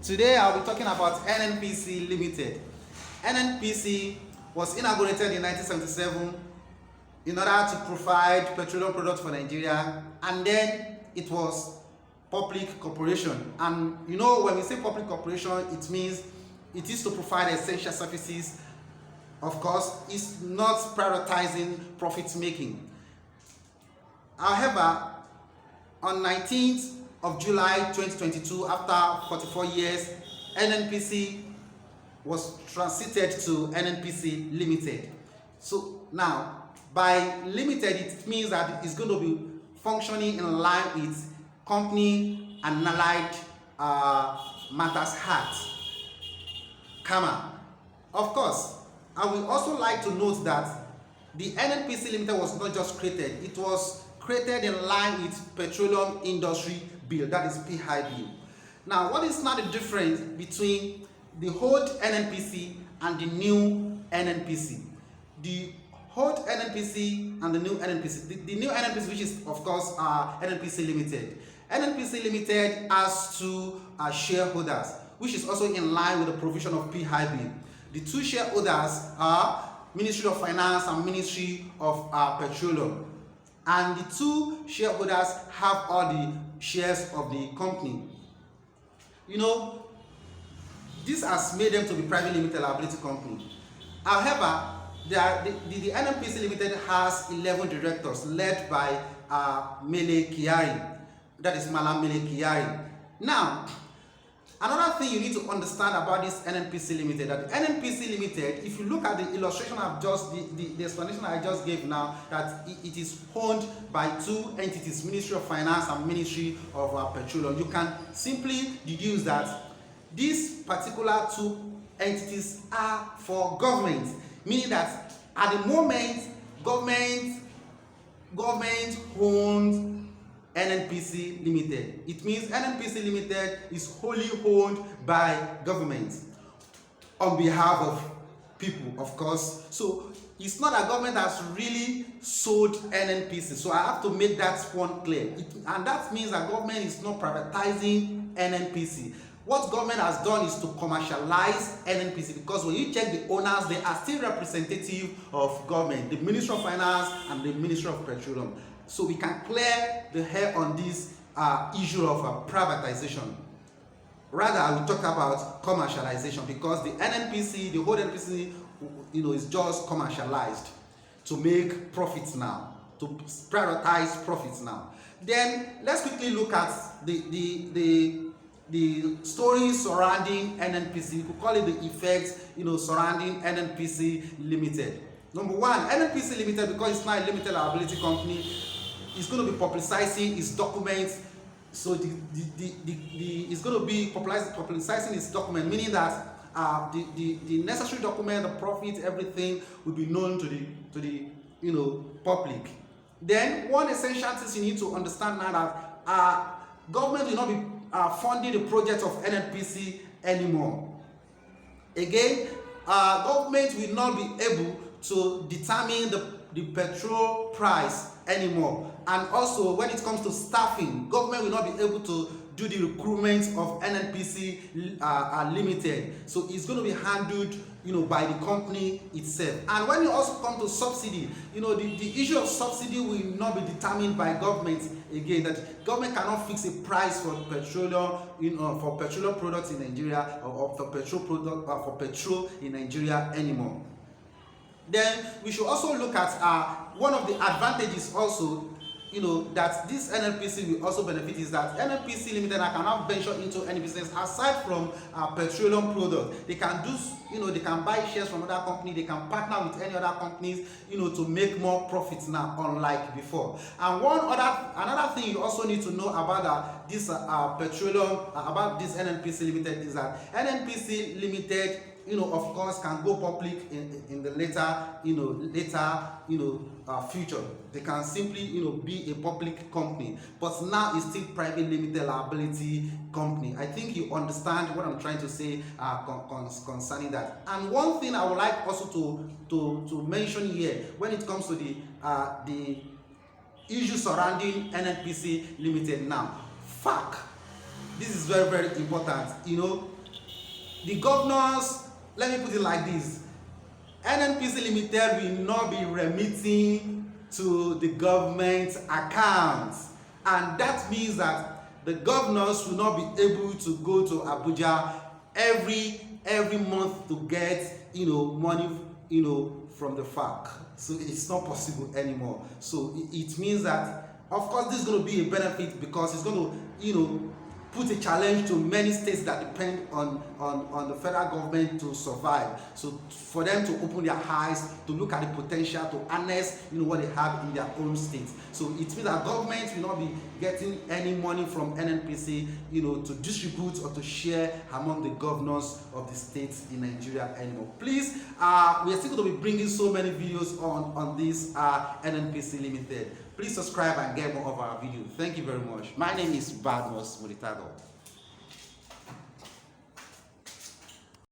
Today I'll be talking about Nnpc Limited. Nnpc was inaugurated in 1977 in order to provide petroleum products for Nigeria, and then it was public corporation. And when we say public corporation, it means it is to provide essential services. Of course, it's not prioritizing profit making. However, on 19th of July 2022, after 44 years, Nnpc was transited to Nnpc Limited. So now, by limited, it means that it's going to be functioning in line with company and allied matters act. Of course, I would also like to note that the Nnpc Limited was not just created, it was created in line with Petroleum Industry Bill, that is PIB. Now, what is now the difference between the old Nnpc and the new Nnpc? The old Nnpc and the new Nnpc. The new Nnpc, which is of course Nnpc Limited. Nnpc Limited has two shareholders, which is also in line with the provision of PIB. The two shareholders are Ministry of Finance and Ministry of Petroleum. And the two shareholders have all the shares of the company. This has made them to be private limited liability company. However, the Nnpc Limited has 11 directors led by Mele Kyari. That is Malam Mele Kyari. Now, another thing you need to understand about this Nnpc Limited, that the Nnpc Limited, if you look at the illustration I've just, the explanation I just gave now, that it is owned by two entities, Ministry of Finance and Ministry of Petroleum, you can simply deduce that these particular two entities are for government, meaning that at the moment, government owns Nnpc Limited. It means Nnpc Limited is wholly owned by government on behalf of people, of course. So it's not a government that's really sold Nnpc. So I have to make that point clear. And that means that government is not privatizing Nnpc. What government has done is to commercialize Nnpc, because when you check the owners, they are still representative of government, the Ministry of Finance and the Ministry of Petroleum. So we can clear the hair on this issue of privatization. Rather, I will talk about commercialization, because the Nnpc, the whole Nnpc, is just commercialized to make profits now, to prioritize profits now. Then let's quickly look at the stories surrounding Nnpc. We could call it the effects, surrounding Nnpc Limited. Number one, Nnpc Limited, because it's not a limited liability company, is going to be publicizing its documents. So it's going to be publicizing its document, meaning that the necessary document, the profit, everything will be known to the public. Then one essential thing you need to understand now that government will not be funding the project of Nnpc anymore. Again, government will not be able to determine the petrol price anymore. And also, when it comes to staffing, government will not be able to do the recruitment of Nnpc Limited. So it's going to be handled, by the company itself. And when you also come to subsidy, the issue of subsidy will not be determined by government. Again, that government cannot fix a price for petroleum, for petroleum products in Nigeria, or for petrol in Nigeria anymore. Then we should also look at one of the advantages also, that this Nnpc will also benefit, is that Nnpc Limited cannot venture into any business aside from petroleum products. They can do, they can buy shares from other companies, they can partner with any other companies, to make more profits now, unlike before. And another thing you also need to know about this petroleum, about this Nnpc Limited, is that Nnpc Limited, of course, can go public in the later future. They can simply, be a public company, but now it's still private limited liability company. I think you understand what I'm trying to say concerning that. And one thing I would like also to mention here, when it comes to the issue surrounding Nnpc Limited now, FAC. this is very, very important. You know, the governors, let me put it like this: Nnpc Limited will not be remitting to the government accounts, and that means that the governors will not be able to go to Abuja every month to get, you know, money, you know, from the FARC. So it's not possible anymore. So it means that, of course, this is going to be a benefit, because it's going to, you know, put a challenge to many states that depend on the federal government to survive. So for them to open their eyes, to look at the potential, to harness, you know, what they have in their own states. So it means that government will not be getting any money from Nnpc, you know, to distribute or to share among the governors of the states in Nigeria anymore. Please, we are still going to be bringing so many videos on this Nnpc Limited. Please subscribe and get more of our videos. Thank you very much. My name is Badmus Muritado.